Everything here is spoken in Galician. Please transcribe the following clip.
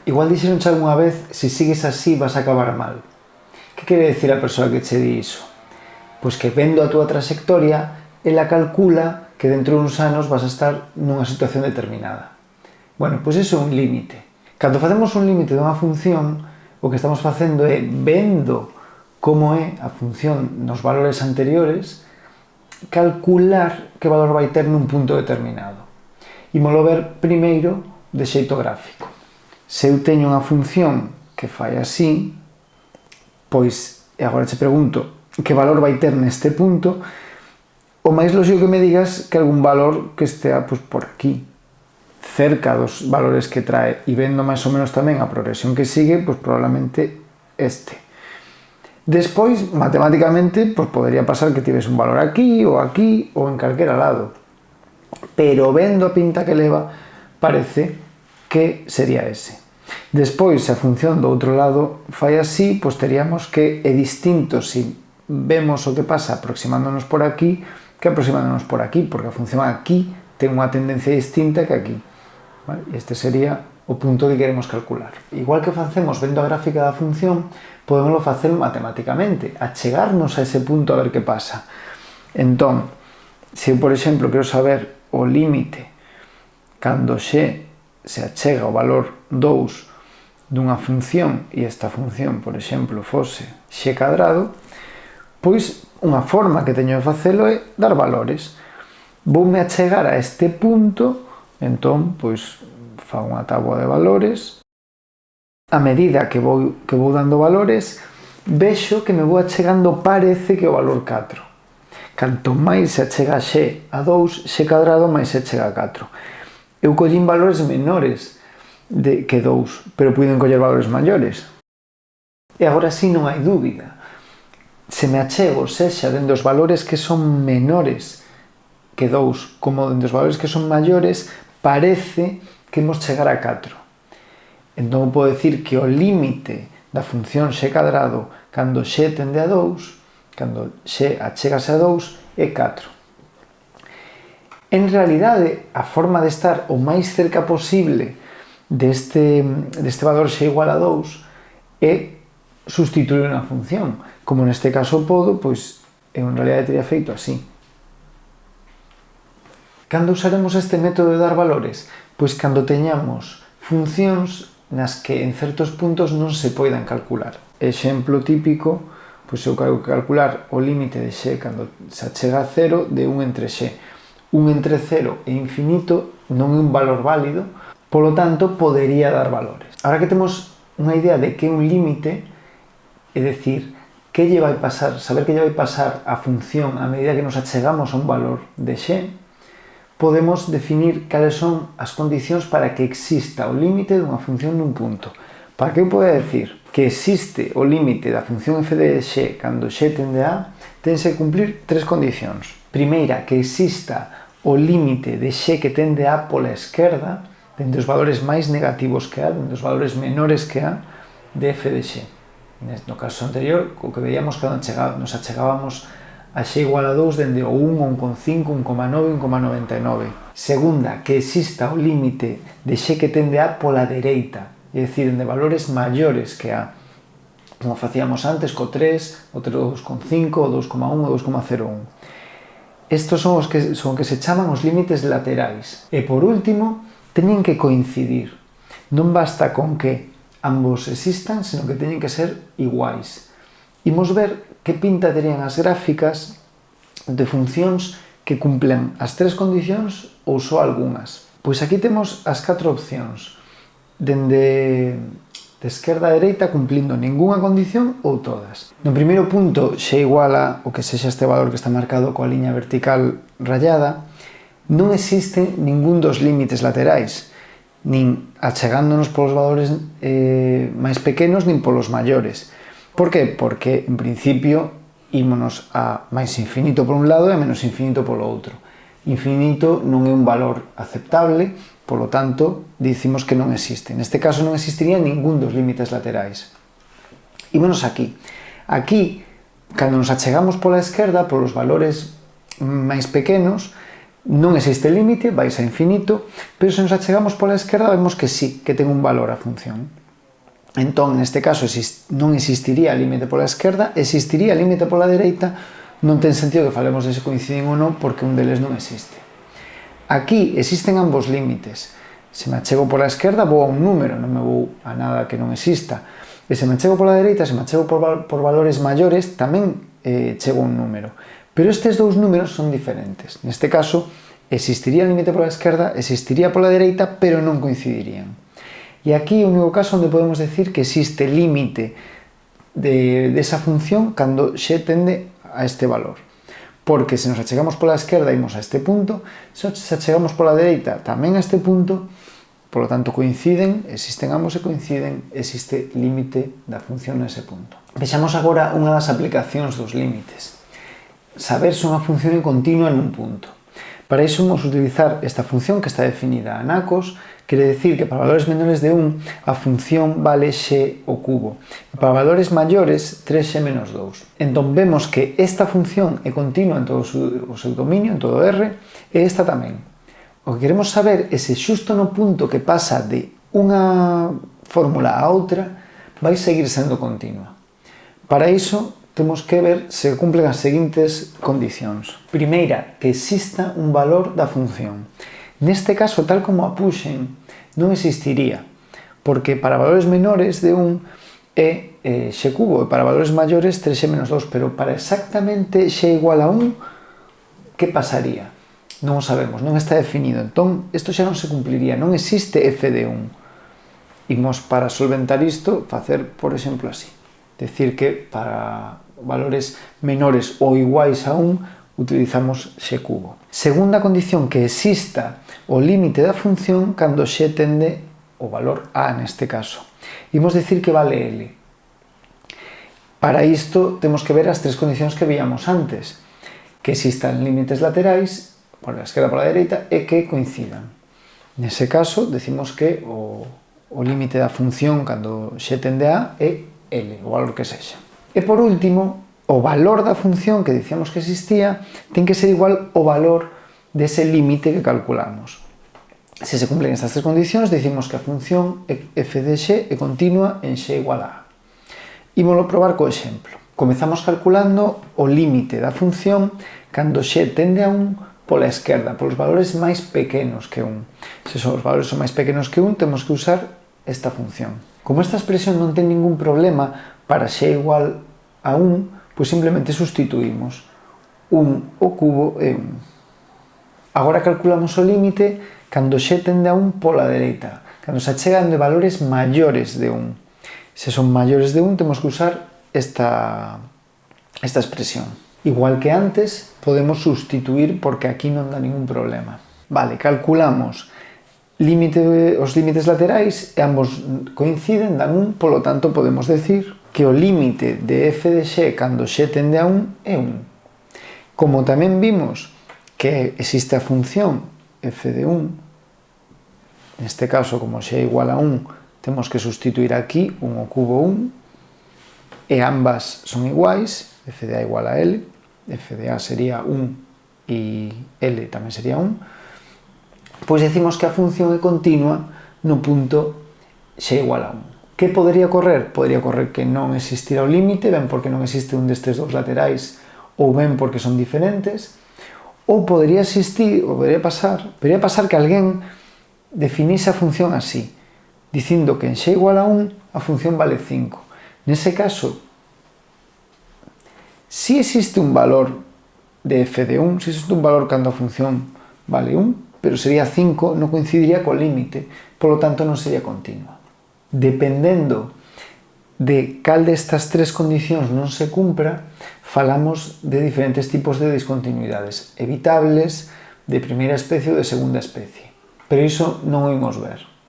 Igual dixeronche algunha vez, se sigues así vas a acabar mal. Que quere dicir a persoa que che di iso? Pois que vendo a túa trayectoria, ela calcula que dentro de uns anos vas a estar nunha situación determinada. Bueno, pois iso é un límite. Cando facemos un límite dunha función, o que estamos facendo é vendo como é a función nos valores anteriores, calcular que valor vai ter nun punto determinado. Imolo ver primeiro de xeito gráfico. Se eu teño unha función que fai así, pois, e agora che pregunto, que valor vai ter neste punto, o máis lógico que me digas que algún valor que estea pois, por aquí, cerca dos valores que trae, e vendo máis ou menos tamén a progresión que sigue, pois probablemente este. Despois, matemáticamente, pois podería pasar que tivese un valor aquí ou en calquera lado. Pero vendo a pinta que leva, parece que sería ese. Despois, se a función do outro lado fai así, pois teríamos que é distinto se vemos o que pasa aproximándonos por aquí que aproximándonos por aquí, porque a función aquí ten unha tendencia distinta que aquí. Vale? Este sería o punto que queremos calcular. Igual que facemos vendo a gráfica da función, podemos facer matemáticamente, achegarnos a ese punto a ver que pasa. Entón, se eu, por exemplo, quero saber o límite cando x se achega ao valor 2 dunha función e esta función, por exemplo, fose x cadrado, pois unha forma que teño de facelo é dar valores. Voume achegar a este punto, entón, pois, fago unha táboa de valores. A medida que vou dando valores, vexo que me vou achegando, parece que o valor 4. Canto máis se achega x a 2, x cadrado máis se achega a 4. Eu collín valores menores que 2, pero puiden coller valores maiores. E agora sí non hai dúbida. Se me achego, sexa dende os valores que son menores que 2, como dende os valores que son maiores, parece que imos chegar a 4. Entón, podo dicir que o límite da función x cadrado cando x tende a 2, cando x achégase a 2, é 4. En realidade, a forma de estar o máis cerca posible deste valor x igual a 2 é sustituir unha función. Como neste caso podo, pois eu en realidade teria feito así. Cando usaremos este método de dar valores? Pois cando teñamos funcións nas que en certos puntos non se poidan calcular. Exemplo típico, pois eu quero calcular o límite de x cando se achega a 0 de 1 entre x. 1 entre 0 e infinito non é un valor válido, polo tanto, podería dar valores. Ahora que temos unha idea de que é un límite, é dicir, que lle vai pasar, saber que lle vai pasar a función a medida que nos achegamos a un valor de x, podemos definir cales son as condicións para que exista o límite dunha función nun punto. Para que eu poda decir que existe o límite da función f de x cando x tende a, tense que cumplir tres condicións. Primeira, que exista o límite de x que tende a pola esquerda, dende os valores máis negativos que a, dende os valores menores que a, de f de x. No caso anterior, o que veíamos cando nos achegábamos a x igual a 2 dende o 1, 1,5, 1,9, 1,99. Segunda, que exista o límite de x que tende a pola dereita, é dicir, dende valores maiores que a, como facíamos antes co 3, o 2,5, o 2,1, o 2,01. Estos son os que se chaman os límites laterais. E por último, teñen que coincidir. Non basta con que ambos existan, senón que teñen que ser iguais. Imos ver que pinta terían as gráficas de funcións que cumplen as tres condicións ou só algunhas. Pois aquí temos as 4 opcións, dende de esquerda a dereita cumplindo ningunha condición ou todas. No primeiro punto, x igual a o que sexa este valor que está marcado coa liña vertical rayada, non existe ningún dos límites laterais, nin achegándonos polos valores máis pequenos nin polos maiores. Por que? Porque, en principio, ímonos a máis infinito por un lado e a menos infinito polo outro. Infinito non é un valor aceptable, polo tanto, dicimos que non existe. Neste caso non existiría ningún dos límites laterais. Ímonos aquí. Aquí, cando nos achegamos pola esquerda, polos valores máis pequenos, Non existe límite, vais a infinito, pero se nos achegamos pola esquerda vemos que sí, que ten un valor a función. Entón, neste caso, non existiría límite pola esquerda, existiría límite pola dereita, non ten sentido que falemos de se coinciden ou non, porque un deles non existe. Aquí existen ambos límites. Se me achego pola esquerda, vou a un número, non me vou a nada que non exista. E se me achego pola dereita, se me achego por valores maiores, tamén chego a un número. Pero estes dous números son diferentes. Neste caso, existiría límite pola esquerda, existiría pola dereita, pero non coincidirían. E aquí é o único caso onde podemos decir que existe límite desa función cando x tende a este valor. Porque se nos achegamos pola esquerda imos a este punto, se achegamos pola dereita tamén a este punto, polo tanto coinciden, existen ambos e coinciden, existe límite da función nese punto. Vexamos agora unha das aplicacións dos límites. Saber se unha función é continua nun punto. Para iso vamos utilizar esta función que está definida a nacos, quere decir que para valores menores de 1 a función vale x ao cubo e para valores maiores 3x menos 2. Entón vemos que esta función é continua en todo o seu dominio, en todo R, e esta tamén. O que queremos saber é se xusto no punto que pasa de unha fórmula a outra vai seguir sendo continua. Para iso temos que ver se cumplen as seguintes condicións. Primeira, que exista un valor da función. Neste caso, tal como a puxen, non existiría, porque para valores menores de 1 é x cubo e para valores maiores 3x menos 2, pero para exactamente x igual a 1, que pasaría? Non o sabemos, non está definido. Entón, isto xa non se cumpliría, non existe f de 1. Imos para solventar isto, facer, por exemplo, así. Decir que para valores menores ou iguais a 1 utilizamos x cubo. Segunda condición, que exista o límite da función cando x tende o valor a neste caso. Imos decir que vale L. Para isto temos que ver as tres condicións que víamos antes, que existan límites laterais, por a esquerda e pola dereita, e que coincidan. Nese caso, decimos que o límite da función cando x tende a é L, o valor que sexa. E por último, o valor da función que dicíamos que existía ten que ser igual ao valor dese límite que calculamos. Se se cumplen estas tres condicións, dicimos que a función f de x é continua en x igual a a. Ímolo probar co exemplo. Comezamos calculando o límite da función cando x tende a 1 pola esquerda, polos valores máis pequenos que 1. Se os valores son máis pequenos que 1, temos que usar esta función. Como esta expresión non ten ningún problema para x igual a 1, pois simplemente sustituímos 1 ao cubo e 1. Agora calculamos o límite cando x tende a 1 pola dereita, cando se achegan de valores maiores de 1. Se son maiores de 1, temos que usar esta expresión. Igual que antes, podemos sustituir porque aquí non dá ningún problema. Vale, calculamos os límites laterais e ambos coinciden, dan 1, polo tanto podemos decir que o límite de f de x cando x tende a 1 é 1. Como tamén vimos que existe a función f de 1, neste caso como x é igual a 1, temos que sustituir aquí 1 ao cubo 1, e ambas son iguais, f de a igual a L, f de a sería 1 e L tamén sería 1, pois decimos que a función é continua no punto x igual a 1. Que podería ocorrer? Podería ocorrer que non existira o límite, ben porque non existe un destes dous laterais, ou ben porque son diferentes, ou podría existir, ou podría pasar que alguén definise a función así, dicindo que en x igual a 1 a función vale 5. Nese caso, si existe un valor de f de 1, si existe un valor cando a función vale 1, pero sería 5, non coincidiría co límite, polo tanto non sería continua. Dependendo de cal destas tres condicións non se cumpra, falamos de diferentes tipos de discontinuidades, evitables, de primeira especie ou de segunda especie. Pero iso non o imos ver.